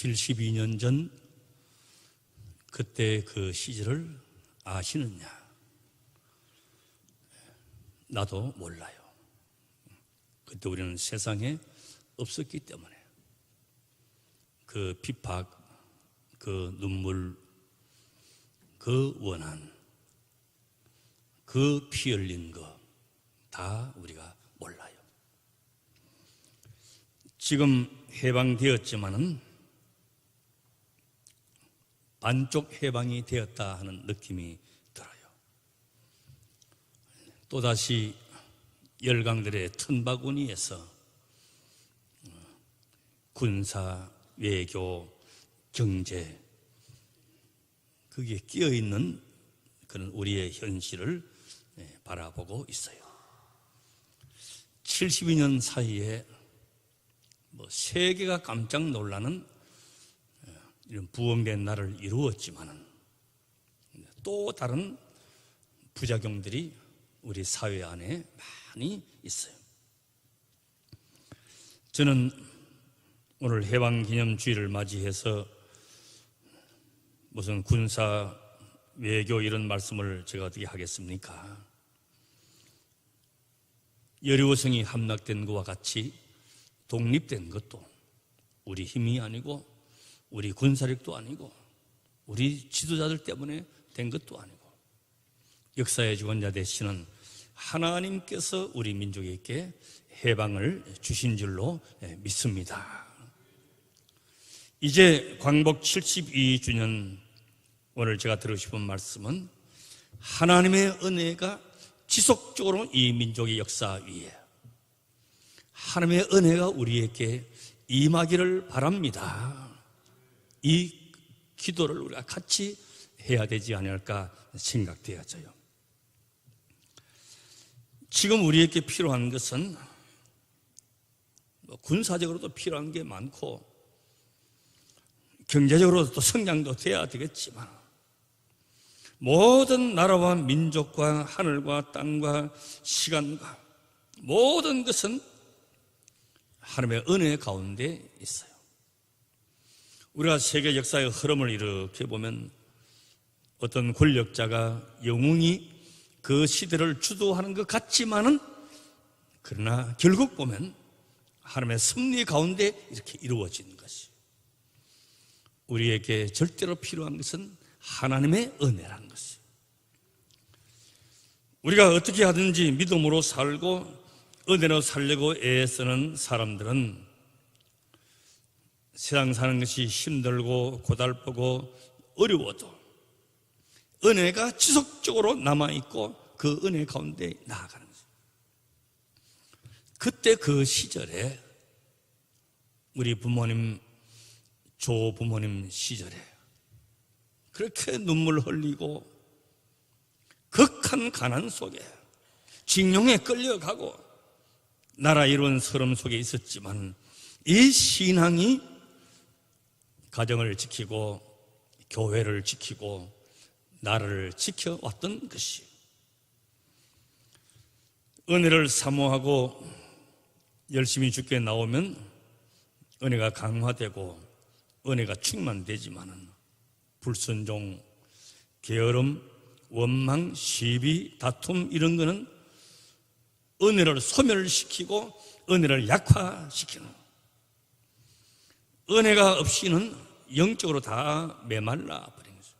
72년 전 그때 그 시절을 아시느냐? 나도 몰라요. 그때 우리는 세상에 없었기 때문에 그 핍박, 그 눈물, 그 원한, 그 피 흘린 거 다 우리가 몰라요. 지금 해방되었지만은 반쪽 해방이 되었다 하는 느낌이 들어요. 또다시 열강들의 틈바구니에서 군사, 외교, 경제 그게 끼어있는 그런 우리의 현실을 바라보고 있어요. 72년 사이에 세계가 깜짝 놀라는 이런 부흥된 날을 이루었지만은 또 다른 부작용들이 우리 사회 안에 많이 있어요. 저는 오늘 해방기념주의를 맞이해서 무슨 군사, 외교 이런 말씀을 제가 어떻게 하겠습니까? 여리고성이 함락된 것과 같이 독립된 것도 우리 힘이 아니고 우리 군사력도 아니고 우리 지도자들 때문에 된 것도 아니고 역사의 주권자 되시는 하나님께서 우리 민족에게 해방을 주신 줄로 믿습니다. 이제 광복 72주년 오늘 제가 드리고 싶은 말씀은 하나님의 은혜가 지속적으로 이 민족의 역사 위에 하나님의 은혜가 우리에게 임하기를 바랍니다. 이 기도를 우리가 같이 해야 되지 않을까 생각되어져요. 지금 우리에게 필요한 것은 군사적으로도 필요한 게 많고 경제적으로도 또 성장도 돼야 되겠지만 모든 나라와 민족과 하늘과 땅과 시간과 모든 것은 하나님의 은혜 가운데 있어요. 우리가 세계 역사의 흐름을 이렇게 보면 어떤 권력자가 영웅이 그 시대를 주도하는 것 같지만은 그러나 결국 보면 하나님의 섭리 가운데 이렇게 이루어지는 것이 우리에게 절대로 필요한 것은 하나님의 은혜라는 것이에요. 우리가 어떻게 하든지 믿음으로 살고 은혜로 살려고 애쓰는 사람들은 세상 사는 것이 힘들고 고달프고 어려워도 은혜가 지속적으로 남아있고 그 은혜 가운데 나아가는 거죠. 그때 그 시절에 우리 부모님, 조부모님 시절에 그렇게 눈물 흘리고 극한 가난 속에 징용에 끌려가고 나라 이룬 서름 속에 있었지만 이 신앙이 가정을 지키고 교회를 지키고 나라를 지켜왔던 것이 은혜를 사모하고 열심히 주께 나오면 은혜가 강화되고 은혜가 충만되지만은 불순종, 게으름, 원망, 시비, 다툼 이런 거는 은혜를 소멸시키고 은혜를 약화시키는 은혜가 없이는 영적으로 다 메말라 버린 거죠.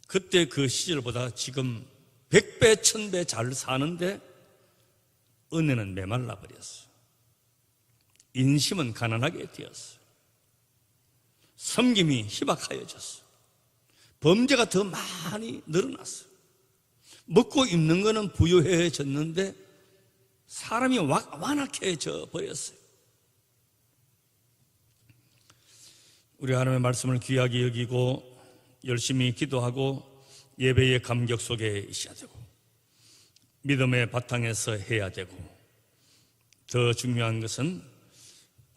그때 그 시절보다 지금 100배, 1000배 잘 사는데 은혜는 메말라 버렸어요. 인심은 가난하게 되었어요. 섬김이 희박하여졌어요. 범죄가 더 많이 늘어났어요. 먹고 입는 거는 부유해졌는데 사람이 완악해져 버렸어요. 우리 하나님의 말씀을 귀하게 여기고 열심히 기도하고 예배의 감격 속에 있어야 되고 믿음의 바탕에서 해야 되고 더 중요한 것은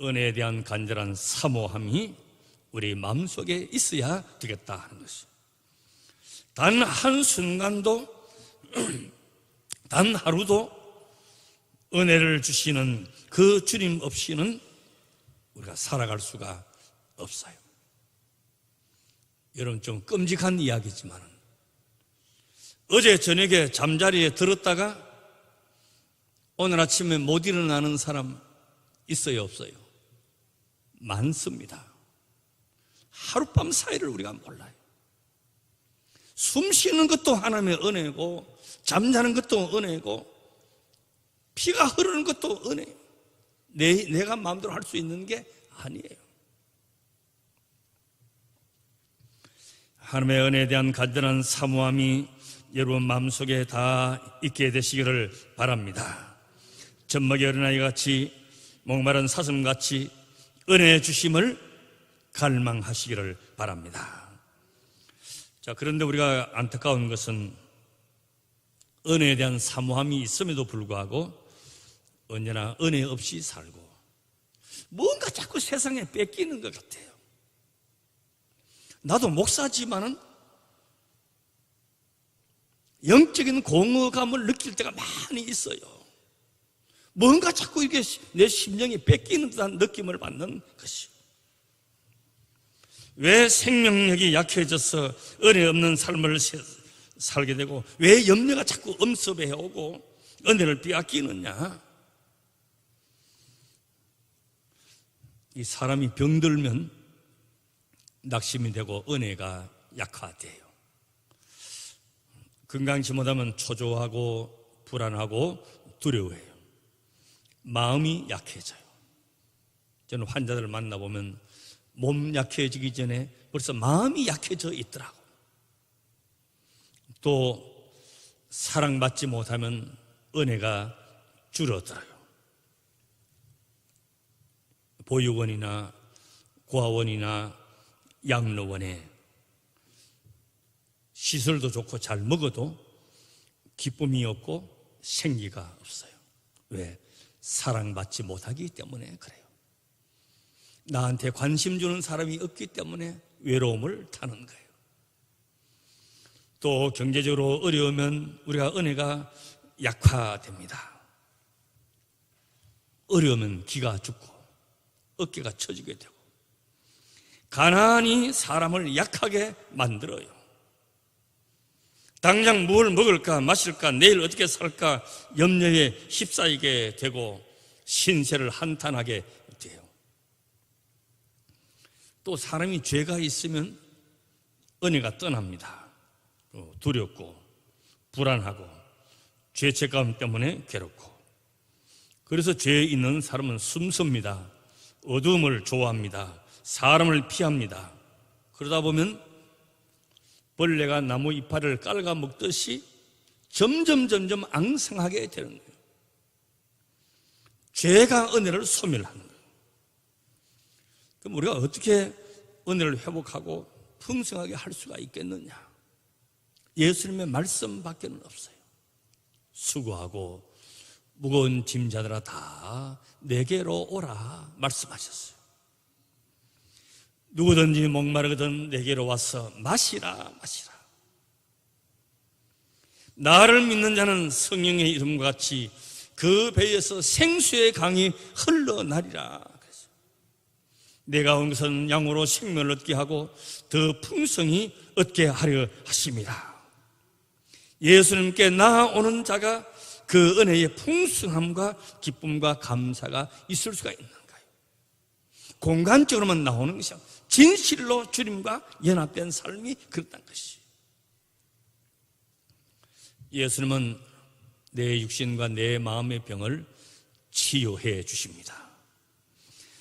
은혜에 대한 간절한 사모함이 우리 마음속에 있어야 되겠다 하는 것이 단 한순간도 단 하루도 은혜를 주시는 그 주님 없이는 우리가 살아갈 수가 없어요. 여러분, 좀 끔찍한 이야기지만 어제 저녁에 잠자리에 들었다가 오늘 아침에 못 일어나는 사람 있어요, 없어요? 많습니다. 하룻밤 사이를 우리가 몰라요. 숨 쉬는 것도 하나님의 은혜고, 잠자는 것도 은혜고, 피가 흐르는 것도 은혜예요. 내가 마음대로 할 수 있는 게 아니에요. 하나님의 은혜에 대한 간절한 사모함이 여러분 마음속에 다 있게 되시기를 바랍니다. 젖먹이 어린아이 같이, 목마른 사슴같이 은혜의 주심을 갈망하시기를 바랍니다. 자, 그런데 우리가 안타까운 것은 은혜에 대한 사모함이 있음에도 불구하고 언제나 은혜 없이 살고 뭔가 자꾸 세상에 뺏기는 것 같아요. 나도 목사지만은 영적인 공허감을 느낄 때가 많이 있어요. 뭔가 자꾸 이게 내 심령이 뺏기는 듯한 느낌을 받는 것이. 왜 생명력이 약해져서 은혜 없는 삶을 살게 되고, 왜 염려가 자꾸 엄습해 오고 은혜를 빼앗기느냐? 이 사람이 병들면 낙심이 되고 은혜가 약화돼요. 건강치 못하면 초조하고 불안하고 두려워해요. 마음이 약해져요. 저는 환자들을 만나보면 몸 약해지기 전에 벌써 마음이 약해져 있더라고. 또 사랑받지 못하면 은혜가 줄어들어요. 보육원이나 고아원이나 양로원에 시설도 좋고 잘 먹어도 기쁨이 없고 생기가 없어요. 왜? 사랑받지 못하기 때문에 그래요. 나한테 관심 주는 사람이 없기 때문에 외로움을 타는 거예요. 또 경제적으로 어려우면 우리가 은혜가 약화됩니다. 어려우면 기가 죽고 어깨가 처지게 되고, 가난이 사람을 약하게 만들어요. 당장 뭘 먹을까 마실까 내일 어떻게 살까 염려에 휩싸이게 되고 신세를 한탄하게 돼요. 또 사람이 죄가 있으면 은혜가 떠납니다. 두렵고 불안하고 죄책감 때문에 괴롭고, 그래서 죄 있는 사람은 숨습니다. 어두움을 좋아합니다. 사람을 피합니다. 그러다 보면 벌레가 나무 이파리를 깔아 먹듯이 점점 앙상하게 되는 거예요. 죄가 은혜를 소멸하는 거예요. 그럼 우리가 어떻게 은혜를 회복하고 풍성하게 할 수가 있겠느냐? 예수님의 말씀밖에는 없어요. 수고하고 무거운 짐자들아 다 내게로 오라 말씀하셨어요. 누구든지 목마르거든 내게로 와서 마시라. 나를 믿는 자는 성령의 이름과 같이 그 배에서 생수의 강이 흘러나리라. 그래서 내가 온 것은 양으로 생명을 얻게 하고 더 풍성히 얻게 하려 하십니다. 예수님께 나아오는 자가 그 은혜의 풍성함과 기쁨과 감사가 있을 수가 있는 거예요. 공간적으로만 나오는 것이 아니라 진실로 주님과 연합된 삶이 그렇다는 것이. 예수님은 내 육신과 내 마음의 병을 치유해 주십니다.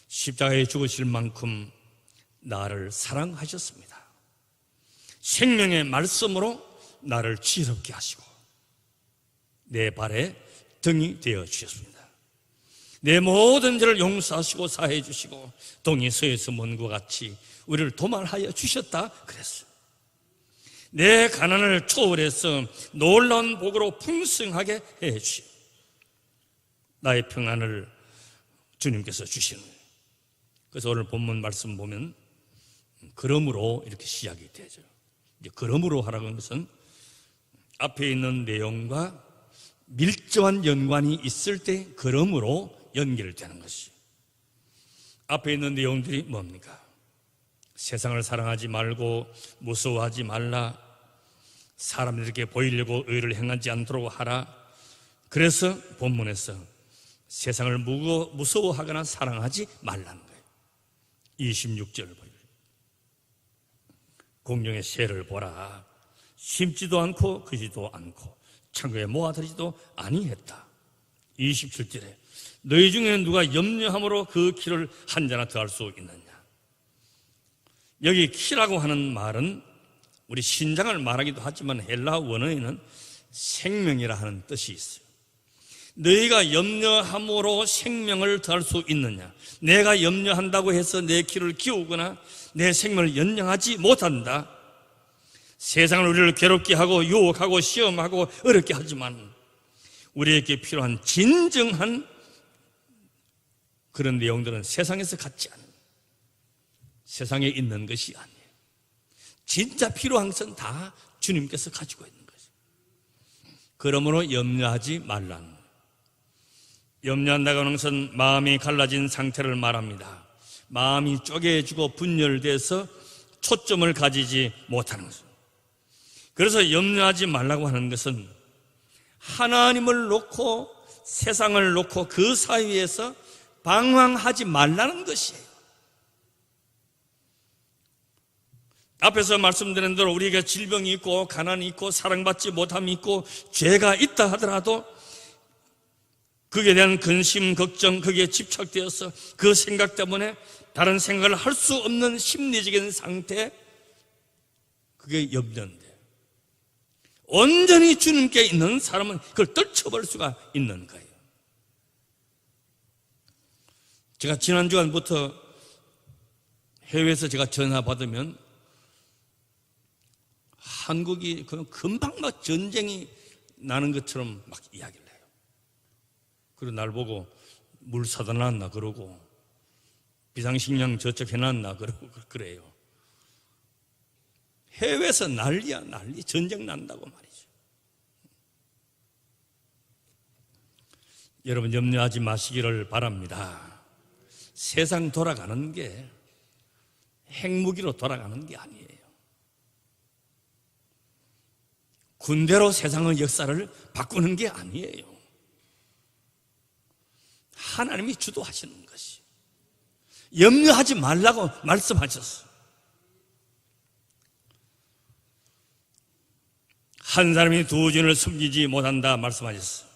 십자가에 죽으실 만큼 나를 사랑하셨습니다. 생명의 말씀으로 나를 지혜롭게 하시고 내 발에 등이 되어 주셨습니다. 내 모든 죄를 용서하시고 사해 주시고 동이 서에서 먼 것 같이 우리를 도말하여 주셨다 그랬어요. 내 가난을 초월해서 놀라운 복으로 풍성하게 해 주시고 나의 평안을 주님께서 주시는 거예요. 그래서 오늘 본문 말씀 보면 그러므로 이렇게 시작이 되죠. 이제 그러므로 하라고 하는 것은 앞에 있는 내용과 밀접한 연관이 있을 때 그러므로 연결되는 것이. 앞에 있는 내용들이 뭡니까? 세상을 사랑하지 말고 무서워하지 말라. 사람들에게 보이려고 의를 행하지 않도록 하라. 그래서 본문에서 세상을 무서워하거나 사랑하지 말라는 거예요. 26절 보여요. 공중의 새를 보라. 심지도 않고 크지도 않고 창고에 모아두지도 아니했다. 27절에 너희 중에 누가 염려함으로 그 키를 한 자나 더할 수 있느냐. 여기 키라고 하는 말은 우리 신장을 말하기도 하지만 헬라 원어에는 생명이라 하는 뜻이 있어요. 너희가 염려함으로 생명을 더할 수 있느냐. 내가 염려한다고 해서 내 키를 키우거나 내 생명을 연장하지 못한다. 세상은 우리를 괴롭게 하고 유혹하고 시험하고 어렵게 하지만 우리에게 필요한 진정한 그런 내용들은 세상에서 갖지 않은, 세상에 있는 것이 아니에요. 진짜 필요한 것은 다 주님께서 가지고 있는 것이에요. 그러므로 염려하지 말라는 거예요. 염려한다고 하는 것은 마음이 갈라진 상태를 말합니다. 마음이 쪼개지고 분열돼서 초점을 가지지 못하는 것입니다. 그래서 염려하지 말라고 하는 것은 하나님을 놓고 세상을 놓고 그 사이에서 방황하지 말라는 것이에요. 앞에서 말씀드린 대로 우리에게 질병이 있고 가난이 있고 사랑받지 못함이 있고 죄가 있다 하더라도 그에 대한 근심, 걱정, 거기에 집착되어서 그 생각 때문에 다른 생각을 할 수 없는 심리적인 상태, 그게 염려인데 온전히 주님께 있는 사람은 그걸 떨쳐버릴 수가 있는 거예요. 제가 지난 주간부터 해외에서 제가 전화 받으면 한국이 금방 막 전쟁이 나는 것처럼 막 이야기를 해요. 그리고 날 보고 물 사다 놨나 그러고 비상식량 저축해놨나 그러고 그래요. 해외에서 난리야 난리. 전쟁 난다고 말이죠. 여러분 염려하지 마시기를 바랍니다. 세상 돌아가는 게 핵무기로 돌아가는 게 아니에요. 군대로 세상의 역사를 바꾸는 게 아니에요. 하나님이 주도하시는 것이. 염려하지 말라고 말씀하셨어요. 한 사람이 두 주인을 섬기지 못한다 말씀하셨어요.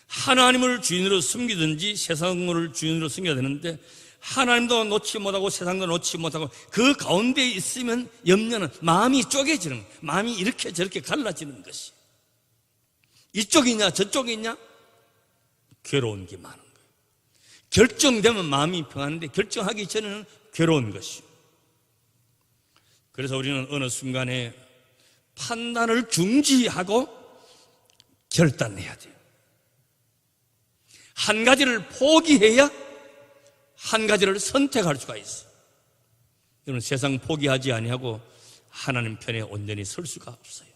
하나님을 주인으로 섬기든지 세상을 주인으로 섬겨야 되는데 하나님도 놓지 못하고 세상도 놓지 못하고 그 가운데 있으면 염려는 마음이 쪼개지는, 마음이 이렇게 저렇게 갈라지는 것이. 이쪽이냐 저쪽이냐 괴로운 게 많은 거예요. 결정되면 마음이 평안한데 결정하기 전에는 괴로운 것이요. 그래서 우리는 어느 순간에 판단을 중지하고 결단해야 돼요. 한 가지를 포기해야 한 가지를 선택할 수가 있어요. 여러분 세상 포기하지 아니하고 하나님 편에 온전히 설 수가 없어요.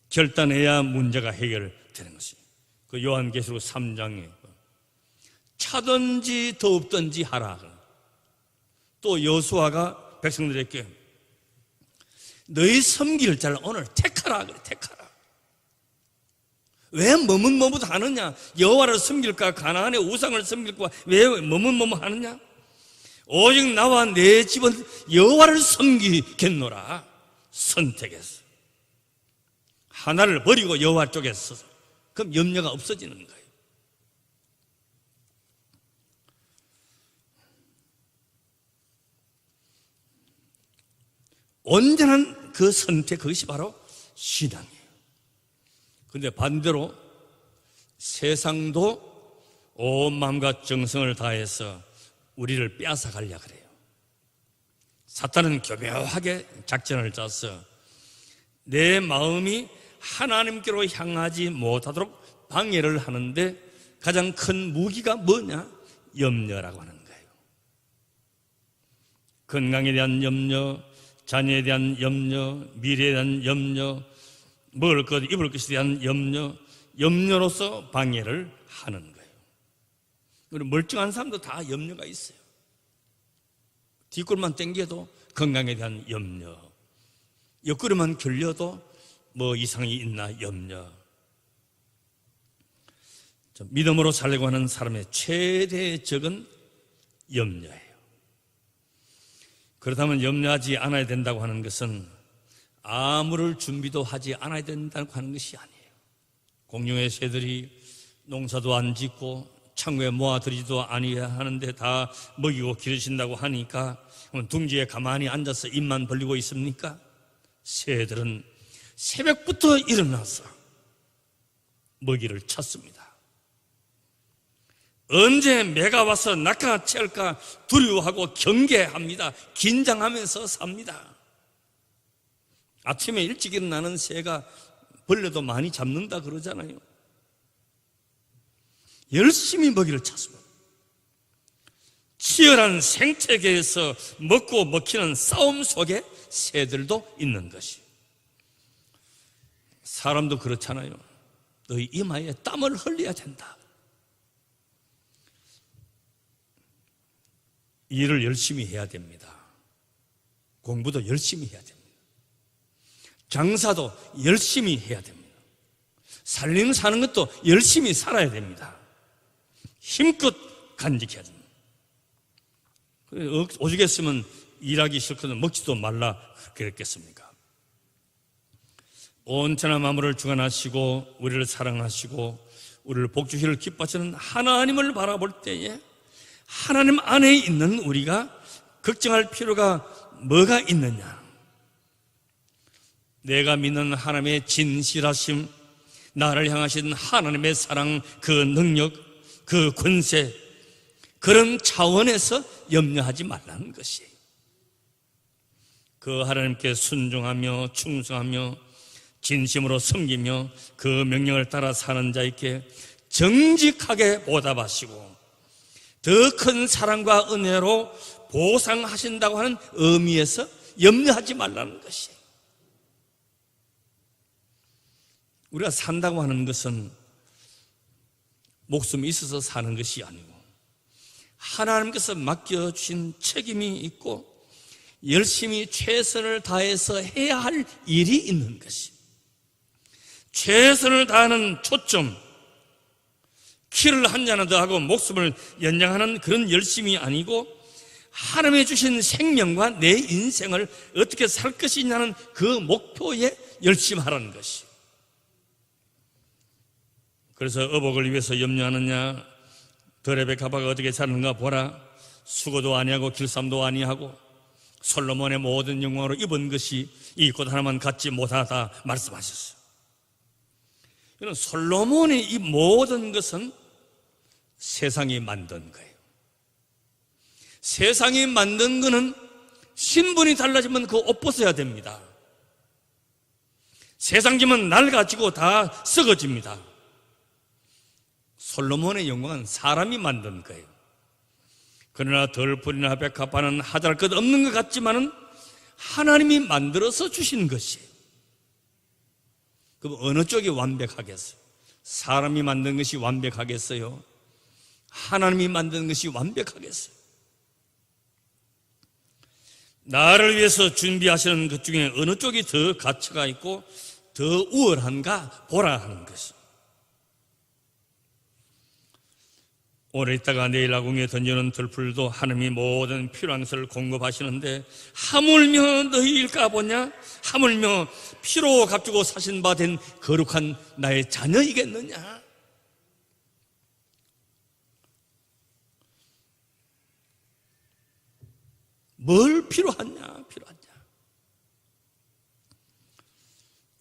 결단해야 문제가 해결되는 것입니다. 그 요한계시록 3장에 차든지 더웁든지 하라. 또 여호수아가 백성들에게 너희 섬길 자를 오늘 택하라 그래. 택하라. 왜 머뭇머뭇 하느냐? 여호와를 섬길까 가나안의 우상을 섬길까 왜 머뭇머뭇 하느냐? 오직 나와 내 집은 여호와를 섬기겠노라. 선택했어. 하나를 버리고 여호와 쪽에 서서. 그럼 염려가 없어지는 거예요. 온전한 그 선택, 그것이 바로 신앙이에요. 그런데 반대로 세상도 온 마음과 정성을 다해서 우리를 빼앗아가려고 그래요. 사탄은 교묘하게 작전을 짜서 내 마음이 하나님께로 향하지 못하도록 방해를 하는데 가장 큰 무기가 뭐냐? 염려라고 하는 거예요. 건강에 대한 염려, 자녀에 대한 염려, 미래에 대한 염려, 먹을 것, 입을 것에 대한 염려, 염려로서 방해를 하는 거예요. 멀쩡한 사람도 다 염려가 있어요. 뒷골만 땡겨도 건강에 대한 염려, 옆구리만 결려도 뭐 이상이 있나 염려. 믿음으로 살려고 하는 사람의 최대의 적은 염려예요. 그렇다면 염려하지 않아야 된다고 하는 것은 아무럴 준비도 하지 않아야 된다고 하는 것이 아니에요. 공중의 새들이 농사도 안 짓고 창고에 모아들이지도 아니해야 하는데 다 먹이고 기르신다고 하니까 둥지에 가만히 앉아서 입만 벌리고 있습니까? 새들은 새벽부터 일어나서 먹이를 찾습니다. 언제 매가 와서 낚아채울까 두려워하고 경계합니다. 긴장하면서 삽니다. 아침에 일찍 일어나는 새가 벌레도 많이 잡는다 그러잖아요. 열심히 먹이를 찾습니다. 치열한 생태계에서 먹고 먹히는 싸움 속에 새들도 있는 것이. 사람도 그렇잖아요. 너희 이마에 땀을 흘려야 된다. 일을 열심히 해야 됩니다. 공부도 열심히 해야 됩니다. 장사도 열심히 해야 됩니다. 살림 사는 것도 열심히 살아야 됩니다. 힘껏 간직해야 됩니다. 오죽했으면 일하기 싫거든 먹지도 말라 그랬겠습니까? 온전한 마음을 주관하시고 우리를 사랑하시고 우리를 복주시를 기뻐하시는 하나님을 바라볼 때에 하나님 안에 있는 우리가 걱정할 필요가 뭐가 있느냐? 내가 믿는 하나님의 진실하심, 나를 향하신 하나님의 사랑, 그 능력, 그 권세, 그런 차원에서 염려하지 말라는 것이에요. 그 하나님께 순종하며 충성하며 진심으로 섬기며 그 명령을 따라 사는 자에게 정직하게 보답하시고 더 큰 사랑과 은혜로 보상하신다고 하는 의미에서 염려하지 말라는 것이에요. 우리가 산다고 하는 것은 목숨이 있어서 사는 것이 아니고 하나님께서 맡겨주신 책임이 있고 열심히 최선을 다해서 해야 할 일이 있는 것이, 최선을 다하는 초점, 키를 한 잔 더 하고 목숨을 연장하는 그런 열심이 아니고 하나님이 주신 생명과 내 인생을 어떻게 살 것이냐는 그 목표에 열심하라는 것이. 그래서 어복을 위해서 염려하느냐, 드레베 가바가 어떻게 사는가 보라. 수고도 아니하고 길쌈도 아니하고 솔로몬의 모든 영광으로 입은 것이 이 것 하나만 갖지 못하다 말씀하셨어요. 이런 솔로몬의 이 모든 것은 세상이 만든 거예요. 세상이 만든 거는 신분이 달라지면 그 옷 벗어야 됩니다. 세상 지면 낡아지고 다 썩어집니다. 솔로몬의 영광은 사람이 만든 거예요. 그러나 덜풀이나 백합화는 하잘 것 없는 것 같지만은 하나님이 만들어서 주신 것이에요. 그럼 어느 쪽이 완벽하겠어요? 사람이 만든 것이 완벽하겠어요? 하나님이 만든 것이 완벽하겠어요? 나를 위해서 준비하시는 것 중에 어느 쪽이 더 가치가 있고 더 우월한가 보라 하는 것이. 오래 있다가 내일 아궁이에 던지는 들풀도 하나님이 모든 필요한 것을 공급하시는데 하물며 너희일까 보냐? 하물며 피로 값주고 사신 바 된 거룩한 나의 자녀이겠느냐? 뭘 필요하냐?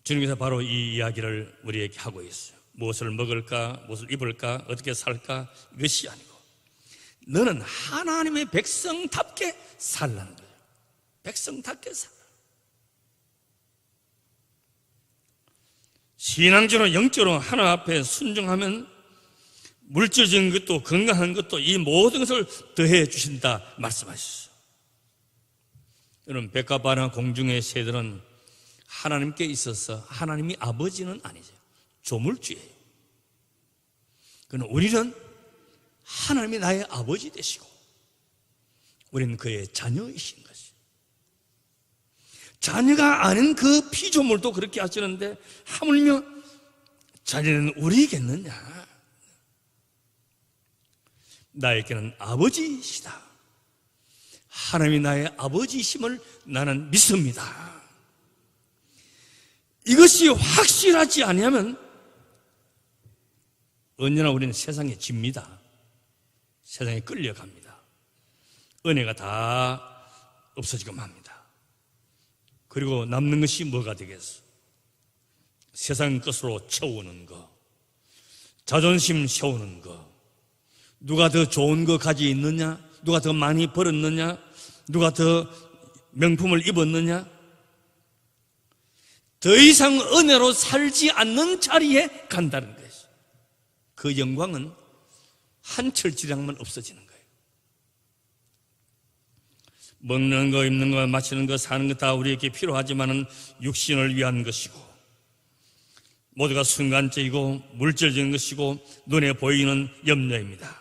주님께서 바로 이 이야기를 우리에게 하고 있어요. 무엇을 먹을까, 무엇을 입을까, 어떻게 살까, 이것이 아니고 너는 하나님의 백성답게 살라는 거예요. 백성답게 살라. 신앙적으로 영적으로 하나님 앞에 순종하면 물질적인 것도 건강한 것도 이 모든 것을 더해 주신다 말씀하셨어요. 여러분, 백합화나 공중의 새들은 하나님께 있어서 하나님이 아버지는 아니죠. 조물주예요. 그러나 우리는 하나님이 나의 아버지 되시고 우리는 그의 자녀이신 것이. 자녀가 아닌 그 피조물도 그렇게 하시는데 하물며 자녀는 우리겠느냐? 나에게는 아버지이시다. 하나님이 나의 아버지이심을 나는 믿습니다. 이것이 확실하지 아니하면 언제나 우리는 세상에 집니다. 세상에 끌려갑니다. 은혜가 다 없어지고 맙니다. 그리고 남는 것이 뭐가 되겠어? 세상 것으로 채우는 거, 자존심 세우는 거, 누가 더 좋은 거 가지고 있느냐, 누가 더 많이 벌었느냐, 누가 더 명품을 입었느냐, 더 이상 은혜로 살지 않는 자리에 간다는 것이. 그 영광은 한철지량만 없어지는 거예요. 먹는 거, 입는 거, 마시는 거, 사는 거 다 우리에게 필요하지만은 육신을 위한 것이고 모두가 순간적이고 물질적인 것이고 눈에 보이는 염려입니다.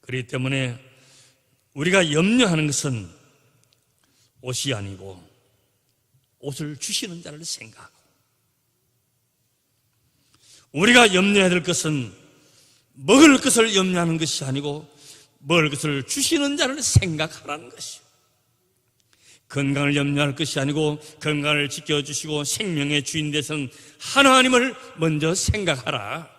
그렇기 때문에 우리가 염려하는 것은 옷이 아니고 옷을 주시는 자를 생각하고, 우리가 염려해야 될 것은 먹을 것을 염려하는 것이 아니고 먹을 것을 주시는 자를 생각하라는 것이요. 건강을 염려할 것이 아니고 건강을 지켜주시고 생명의 주인 되신 하나님을 먼저 생각하라.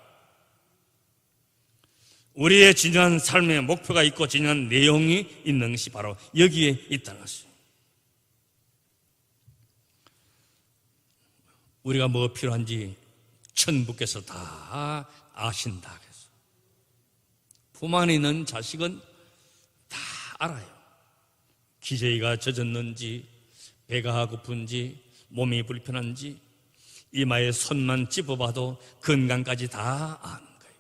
우리의 진정한 삶의 목표가 있고 진정한 내용이 있는 것이 바로 여기에 있다는 것이요. 우리가 뭐 필요한지 천부께서 다 아신다. 품 안에 있는 자식은 다 알아요. 기저귀가 젖었는지, 배가 고픈지, 몸이 불편한지, 이마에 손만 찝어봐도 건강까지 다 아는 거예요.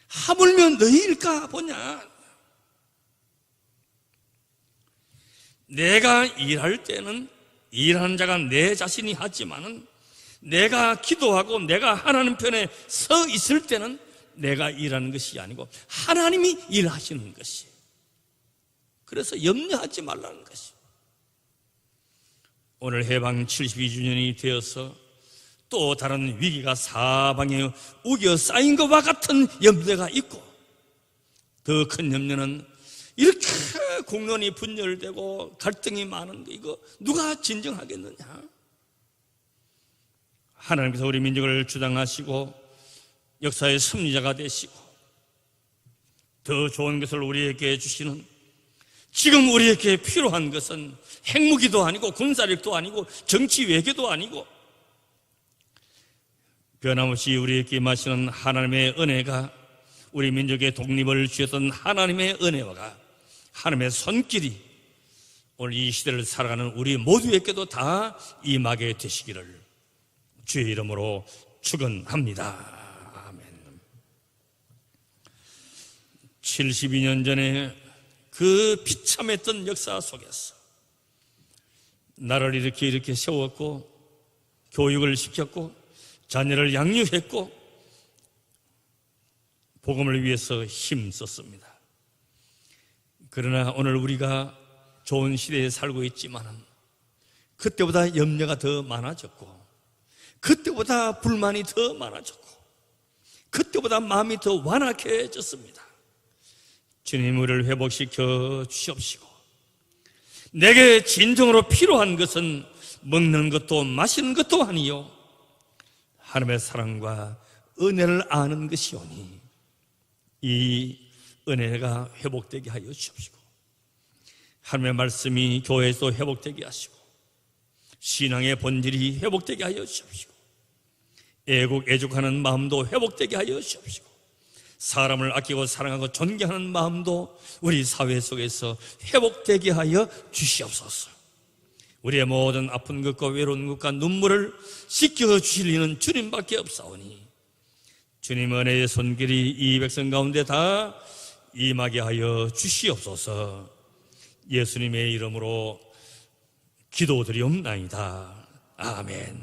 하물며 너희일까 보냐? 내가 일할 때는 일하는 자가 내 자신이 하지만은 내가 기도하고 내가 하나님 편에 서 있을 때는 내가 일하는 것이 아니고 하나님이 일하시는 것이. 그래서 염려하지 말라는 것이. 오늘 해방 72주년이 되어서 또 다른 위기가 사방에 우겨 쌓인 것과 같은 염려가 있고, 더 큰 염려는 이렇게 공론이 분열되고 갈등이 많은데 이거 누가 진정하겠느냐? 하나님께서 우리 민족을 주장하시고 역사의 승리자가 되시고 더 좋은 것을 우리에게 주시는, 지금 우리에게 필요한 것은 핵무기도 아니고 군사력도 아니고 정치 외교도 아니고 변함없이 우리에게 임하시는 하나님의 은혜가, 우리 민족의 독립을 주셨던 하나님의 은혜와 하나님의 손길이 오늘 이 시대를 살아가는 우리 모두에게도 다 임하게 되시기를 주의 이름으로 축원합니다. 72년 전에 그 비참했던 역사 속에서 나를 이렇게 세웠고 교육을 시켰고 자녀를 양육했고 복음을 위해서 힘썼습니다. 그러나 오늘 우리가 좋은 시대에 살고 있지만 그때보다 염려가 더 많아졌고 그때보다 불만이 더 많아졌고 그때보다 마음이 더 완악해졌습니다. 주님, 우리를 회복시켜 주시옵시고 내게 진정으로 필요한 것은 먹는 것도 마시는 것도 아니요 하나님의 사랑과 은혜를 아는 것이오니 이 은혜가 회복되게 하여 주옵시고 하나님의 말씀이 교회에서 회복되게 하시고 신앙의 본질이 회복되게 하여 주옵시고 애국 애족하는 마음도 회복되게 하여 주옵시고 사람을 아끼고 사랑하고 존경하는 마음도 우리 사회 속에서 회복되게 하여 주시옵소서. 우리의 모든 아픈 것과 외로운 것과 눈물을 씻겨주실 이는 주님밖에 없사오니 주님 은혜의 손길이 이 백성 가운데 다 임하게 하여 주시옵소서. 예수님의 이름으로 기도드리옵나이다. 아멘.